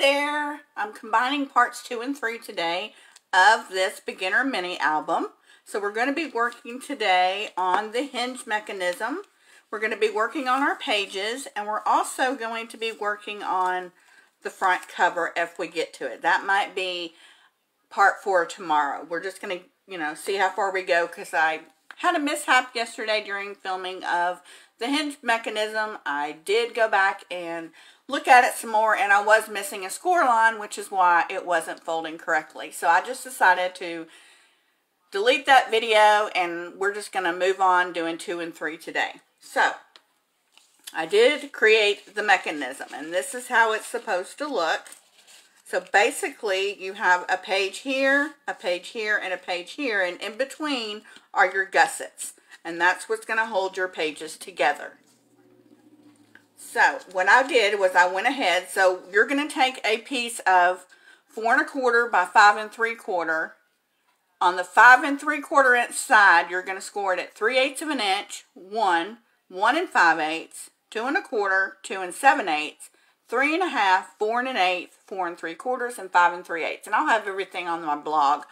there. I'm combining parts 2 and 3 today of this beginner mini album. So we're going to be working today on the hinge mechanism. We're going to be working on our pages, and we're also going to be working on the front cover if we get to it. That might be part 4 tomorrow. We're just going to, see how far we go, because I had a mishap yesterday during filming of the hinge mechanism. I did go back and look at it some more, and I was missing a score line, which is why it wasn't folding correctly. So I just decided to delete that video, and we're just going to move on doing 2 and 3 today. So I did create the mechanism, and this is how it's supposed to look. So basically you have a page here, and a page here, and in between are your gussets, and that's what's going to hold your pages together. So what I did was I went ahead, so you're going to take a piece of 4 1/4 by 5 3/4. On the 5 3/4 inch side, you're going to score it at 3/8 of an inch, 1, 1 5/8, 2 1/4, 2 7/8, 3 1/2, 4 1/8, 4 3/4, and 5 3/8. And I'll have everything on my blog.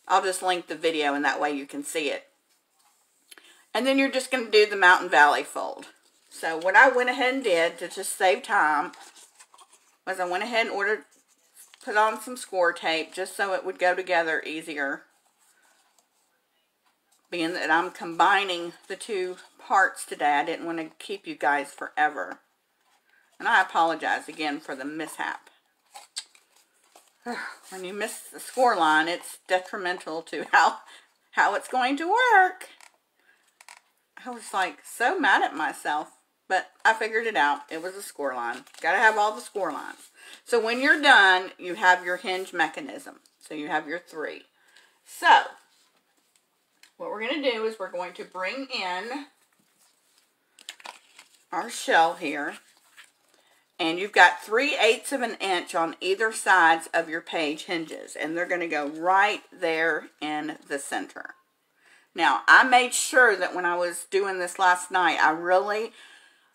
I'll just link the video, and that way you can see it. And then you're just going to do the Mountain Valley fold. So what I went ahead and did to just save time was I went ahead and put on some score tape just so it would go together easier. Being that I'm combining the 2 parts today, I didn't want to keep you guys forever. And I apologize again for the mishap. When you miss the score line, it's detrimental to how it's going to work. I was like so mad at myself. But I figured it out. It was a score line. Got to have all the score lines. So when you're done, you have your hinge mechanism. So you have your 3. So what we're going to do is we're going to bring in our shell here. And you've got 3/8 of an inch on either sides of your page hinges. And they're going to go right there in the center. Now, I made sure that when I was doing this last night, I really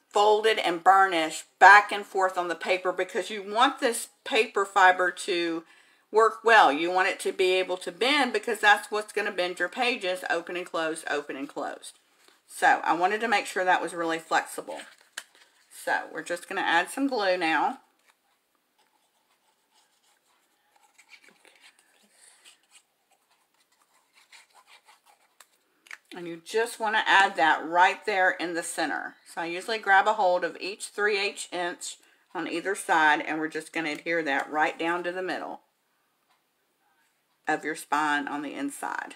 folded and burnished back and forth on the paper, because you want this paper fiber to work well. You want it to be able to bend, because that's what's going to bend your pages, open and close, open and closed. So I wanted to make sure that was really flexible. So we're just going to add some glue now. And you just want to add that right there in the center. So I usually grab a hold of each 3/8 inch on either side, and we're just going to adhere that right down to the middle of your spine on the inside.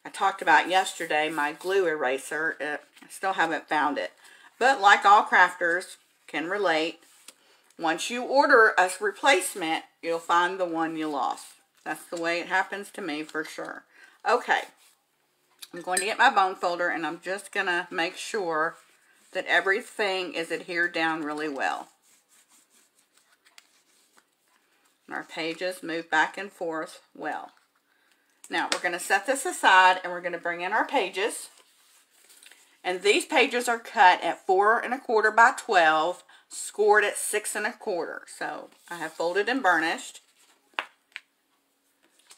I talked about yesterday my glue eraser. I still haven't found it. But like all crafters can relate, once you order a replacement, you'll find the one you lost. That's the way it happens to me for sure. Okay, I'm going to get my bone folder, and I'm just going to make sure that everything is adhered down really well. And our pages move back and forth well. Now we're going to set this aside, and we're going to bring in our pages. And these pages are cut at 4 1/4 by 12. Scored at 6 1/4. So I have folded and burnished.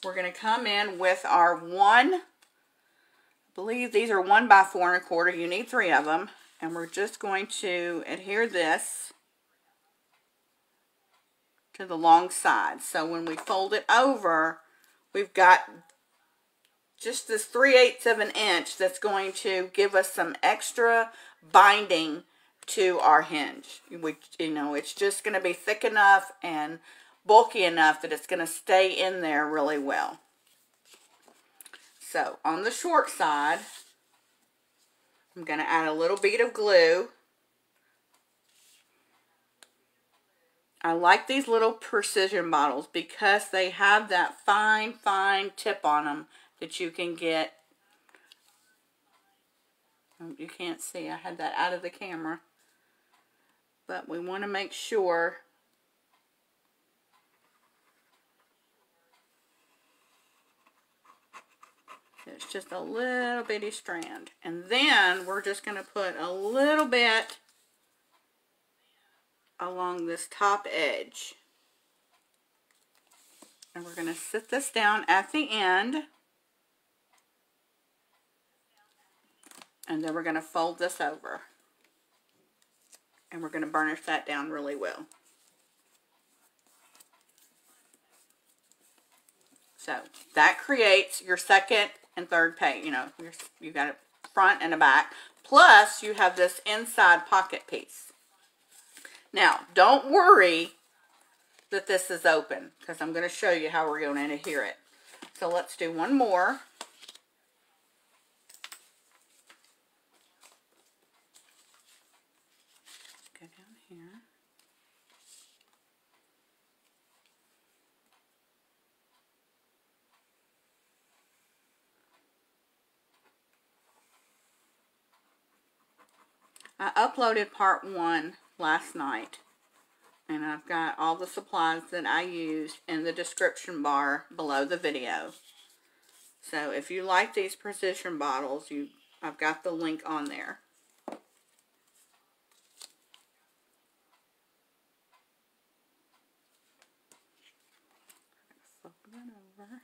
We're going to come in with our I believe these are 1 by 4 1/4. You need 3 of them. And we're just going to adhere this to the long side. So when we fold it over, we've got just this 3/8 of an inch that's going to give us some extra binding to our hinge. It's just going to be thick enough and bulky enough that it's going to stay in there really well. So on the short side, I'm going to add a little bead of glue. I like these little precision bottles because they have that fine tip on them that you can get. You can't see, I had that out of the camera. But we want to make sure It's just a little bitty strand. And then we're just going to put a little bit along this top edge. And we're going to sit this down at the end. And then we're going to fold this over. And we're going to burnish that down really well. So that creates your second and third page. You know, you got a front and a back. Plus, you have this inside pocket piece. Now, don't worry that this is open, because I'm going to show you how we're going to adhere it. So let's do one more. Go down here. I uploaded part 1 last night, and I've got all the supplies that I used in the description bar below the video. So if you like these precision bottles, I've got the link on there. Flip that over.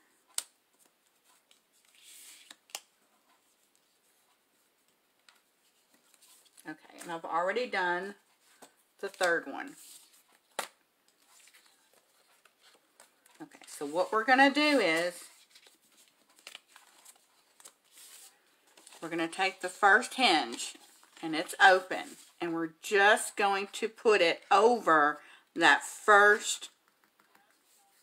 Okay, and I've already done the third one. Okay, so what we're going to do is we're going to take the first hinge, and it's open, and we're just going to put it over that first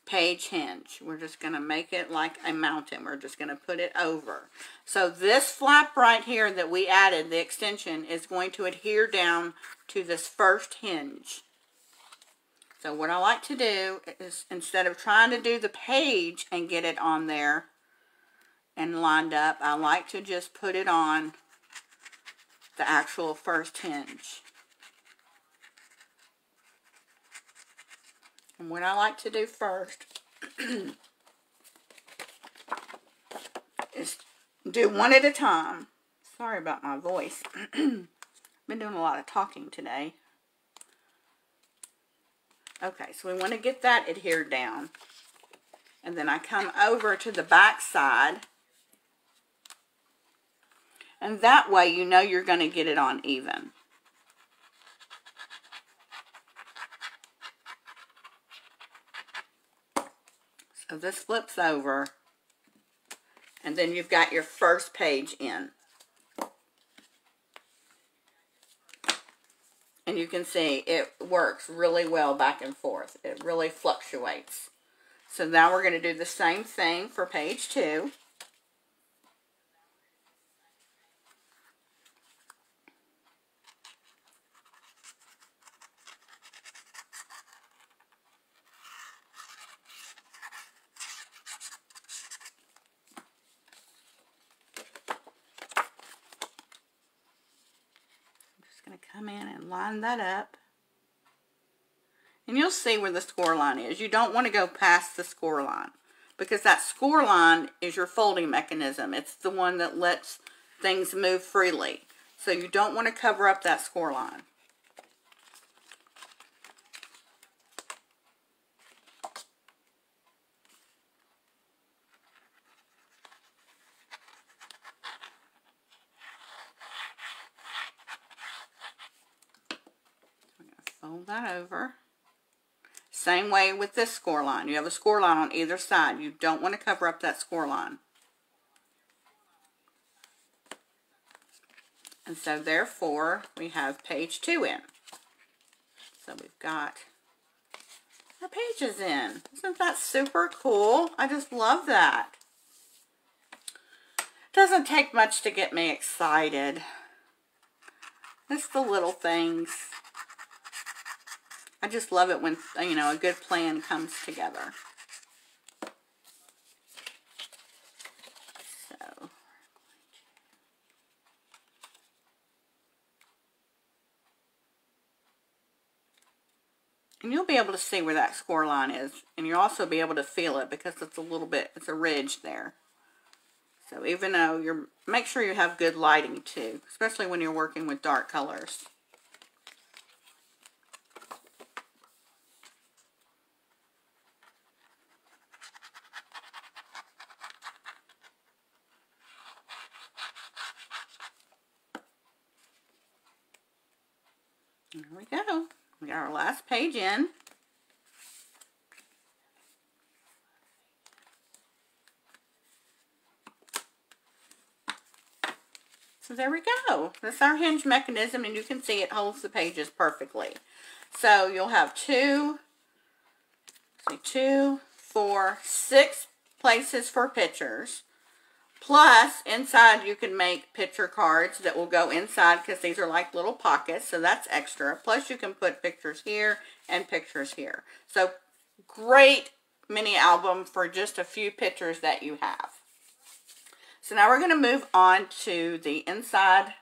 page hinge. We're just going to make it like a mountain. We're just going to put it over. So this flap right here that we added, the extension, is going to adhere down to this first hinge. So what I like to do is, instead of trying to do the page and get it on there and lined up, I like to just put it on the actual first hinge. And what I like to do first is do one at a time. Sorry about my voice. Been doing a lot of talking today. Okay, so we want to get that adhered down. And then I come over to the back side. And that way you know you're going to get it on even. So this flips over, and then you've got your first page in. And you can see it works really well back and forth. It really fluctuates. So now we're going to do the same thing for page 2. Come in and line that up. And you'll see where the score line is. You don't want to go past the score line, because that score line is your folding mechanism. It's the one that lets things move freely. So you don't want to cover up that score line. Fold that over. Same way with this score line. You have a score line on either side. You don't want to cover up that score line. And so therefore we have page 2 in. So we've got our pages in. Isn't that super cool? I just love that. It doesn't take much to get me excited. It's the little things. I just love it when, you know, a good plan comes together. So, and you'll be able to see where that score line is, and you'll also be able to feel it because it's a little bit, it's a ridge there. So even though make sure you have good lighting too, especially when you're working with dark colors. There we go. We got our last page in. So there we go. That's our hinge mechanism, and you can see it holds the pages perfectly. So you'll have 2, 4, 6 places for pictures. Plus, inside you can make picture cards that will go inside because these are like little pockets, so that's extra. Plus, you can put pictures here and pictures here. So, great mini album for just a few pictures that you have. So now we're going to move on to the inside.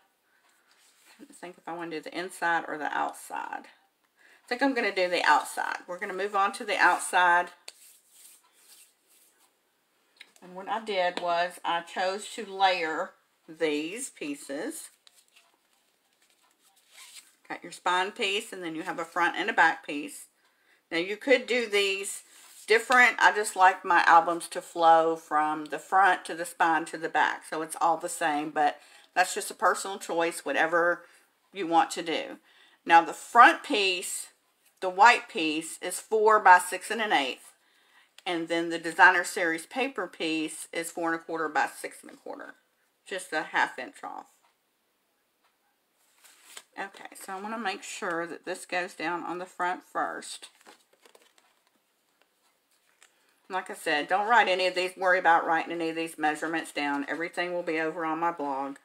I think if I want to do the inside or the outside. I think I'm going to do the outside. We're going to move on to the outside. And what I did was I chose to layer these pieces. Got your spine piece, and then you have a front and a back piece. Now you could do these different. I just like my albums to flow from the front to the spine to the back. So it's all the same, but that's just a personal choice, whatever you want to do. Now the front piece, the white piece, is 4 by 6 1/8. And then the designer series paper piece is 4 1/4 by 6 1/4. Just a 1/2 inch off. Okay, so I want to make sure that this goes down on the front first. Like I said, don't write any of these, worry about writing any of these measurements down. Everything will be over on my blog.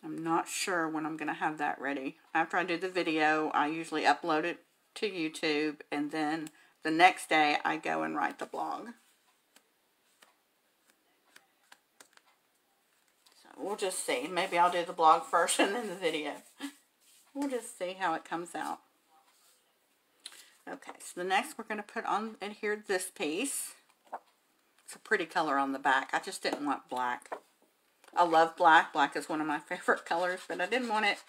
I'm not sure when I'm going to have that ready. After I do the video, I usually upload it to YouTube, and then the next day I go and write the blog. So we'll just see. Maybe I'll do the blog first and then the video. We'll just see how it comes out. Okay, so the next we're going to put on in here this piece. It's a pretty color on the back. I just didn't want black. I love black. Black is one of my favorite colors, but I didn't want it.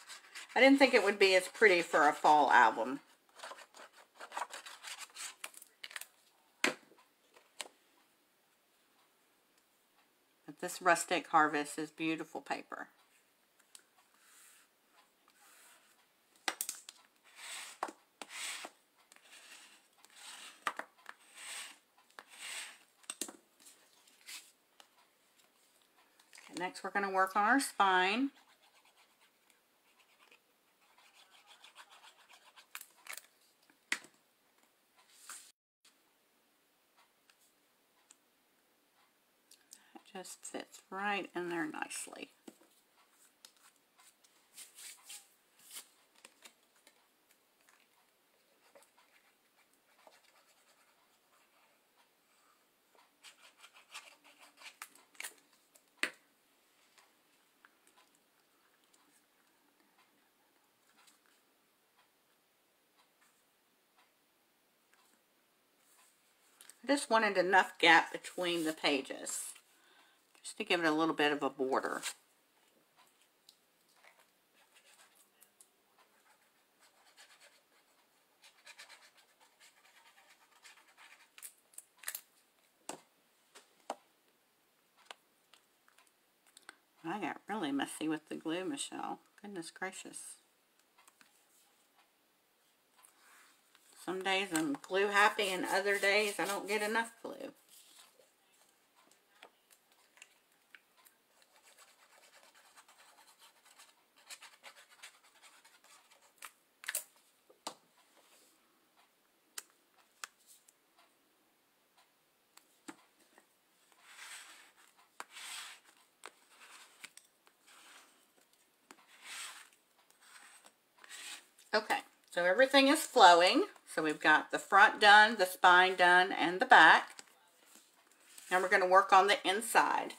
I didn't think it would be as pretty for a fall album. But this Rustic Harvest is beautiful paper. Next, we're going to work on our spine. It just fits right in there nicely. I just wanted enough gap between the pages, just to give it a little bit of a border. I got really messy with the glue, Michelle. Goodness gracious. Some days I'm glue happy, and other days I don't get enough glue. Okay, so everything is flowing. So we've got the front done, the spine done, and the back. Now we're going to work on the inside.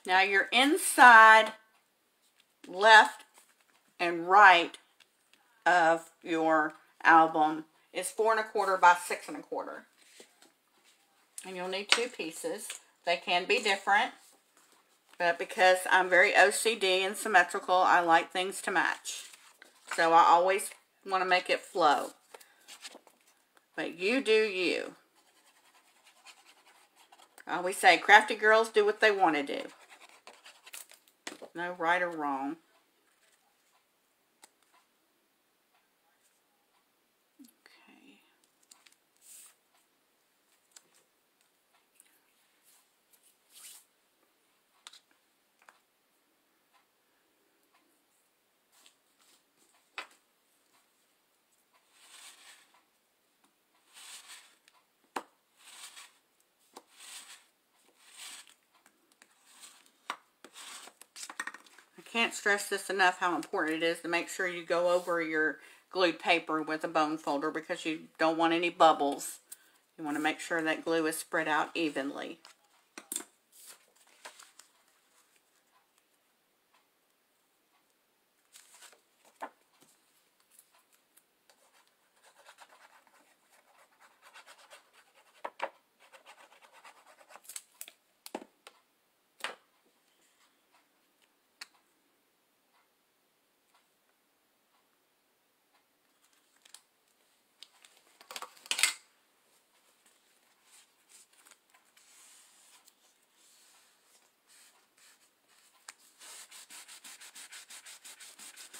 Now your inside left and right of your album is 4 1/4 by 6 1/4. And you'll need 2 pieces. They can be different, but because I'm very OCD and symmetrical, I like things to match. So I always want to make it flow. But you do you. I always say, crafty girls do what they want to do. No right or wrong. Okay. Can't stress this enough how important it is to make sure you go over your glued paper with a bone folder, because you don't want any bubbles. You want to make sure that glue is spread out evenly.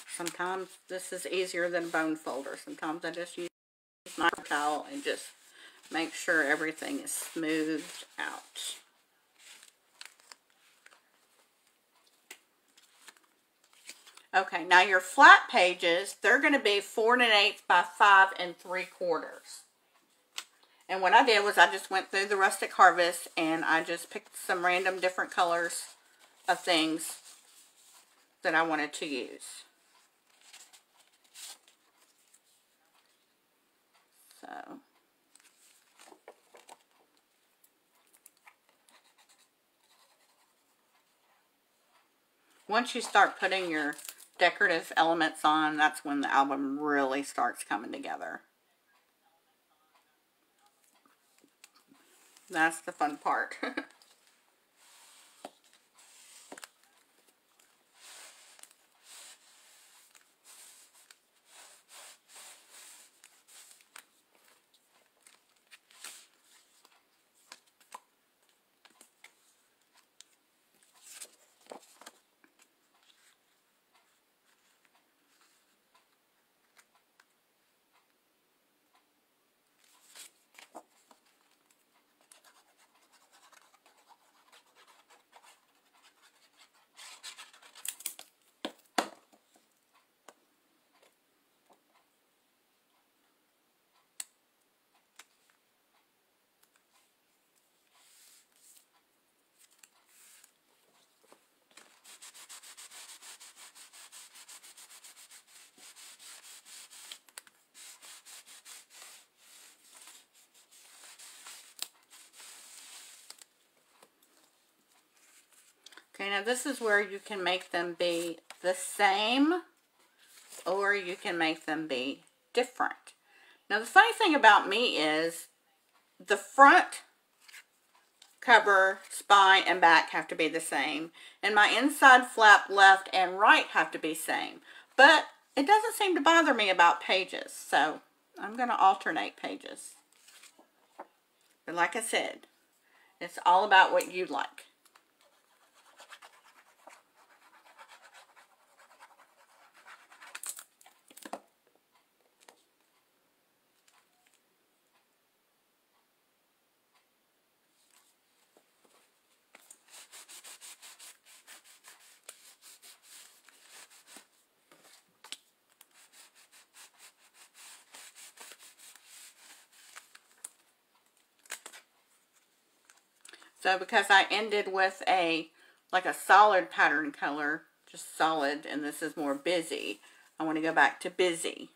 Sometimes this is easier than a bone folder. Sometimes I just use my towel and just make sure everything is smoothed out. Okay, now your flat pages, they're going to be 4 1/8 by 5 3/4. And what I did was I just went through the Rustic Harvest and I just picked some random different colors of things that I wanted to use. So, once you start putting your decorative elements on, that's when the album really starts coming together. That's the fun part. Okay, now this is where you can make them be the same, or you can make them be different. Now the funny thing about me is the front cover, spine, and back have to be the same, and my inside flap left and right have to be same. But it doesn't seem to bother me about pages, so I'm going to alternate pages. But like I said, it's all about what you like. So because I ended with like a solid pattern color, just solid, and this is more busy, I want to go back to busy.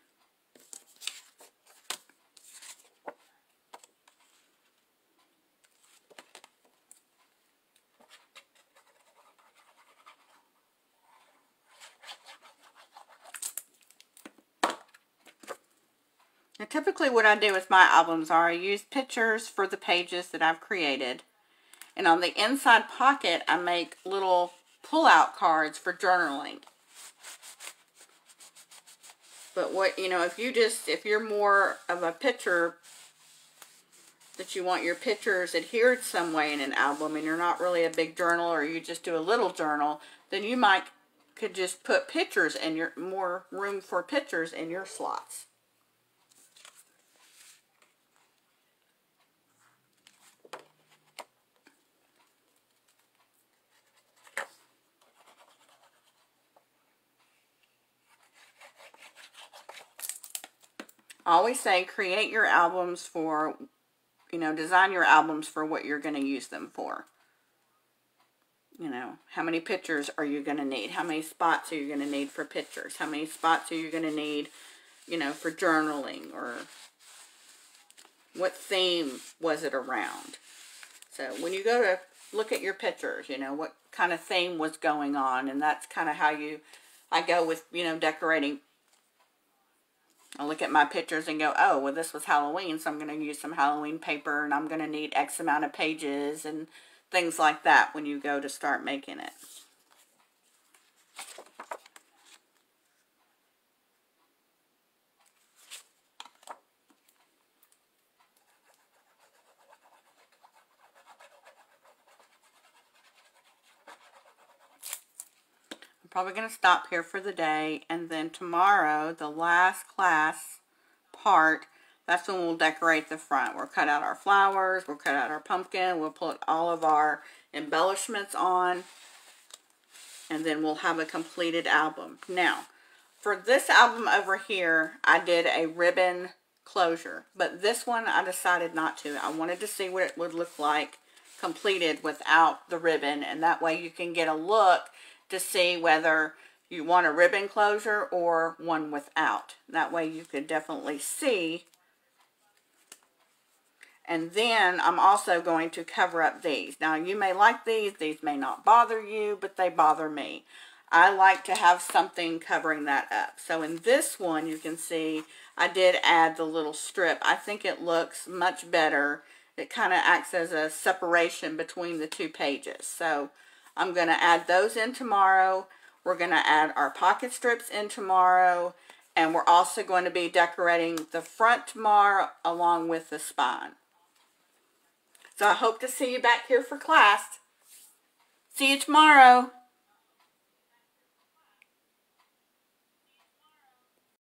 Now, typically what I do with my albums are I use pictures for the pages that I've created. And on the inside pocket, I make little pull-out cards for journaling. But what, you know, if you're more of a picture, that you want your pictures adhered some way in an album and you're not really a big journal, or you just do a little journal, then you could just put pictures in your, more room for pictures in your slots. I always say create your albums for, you know, design your albums for what you're going to use them for. You know, how many pictures are you going to need? How many spots are you going to need for pictures? How many spots are you going to need, you know, for journaling? Or what theme was it around? So when you go to look at your pictures, you know, what kind of theme was going on. And that's kind of how I go with, you know, decorating. I look at my pictures and go, oh, well, this was Halloween, so I'm going to use some Halloween paper, and I'm going to need X amount of pages and things like that when you go to start making it. I'm probably going to stop here for the day, and then tomorrow, the last class part, that's when we'll decorate the front. We'll cut out our flowers, we'll cut out our pumpkin, we'll put all of our embellishments on, and then we'll have a completed album. Now, for this album over here, I did a ribbon closure, but this one I decided not to. I wanted to see what it would look like completed without the ribbon, and that way you can get a look to see whether you want a ribbon closure or one without. That way you could definitely see. And then I'm also going to cover up these. Now you may like these may not bother you, but they bother me. I like to have something covering that up. So in this one you can see I did add the little strip. I think it looks much better. It kind of acts as a separation between the two pages. So I'm going to add those in tomorrow. We're going to add our pocket strips in tomorrow. And we're also going to be decorating the front tomorrow along with the spine. So I hope to see you back here for class. See you tomorrow.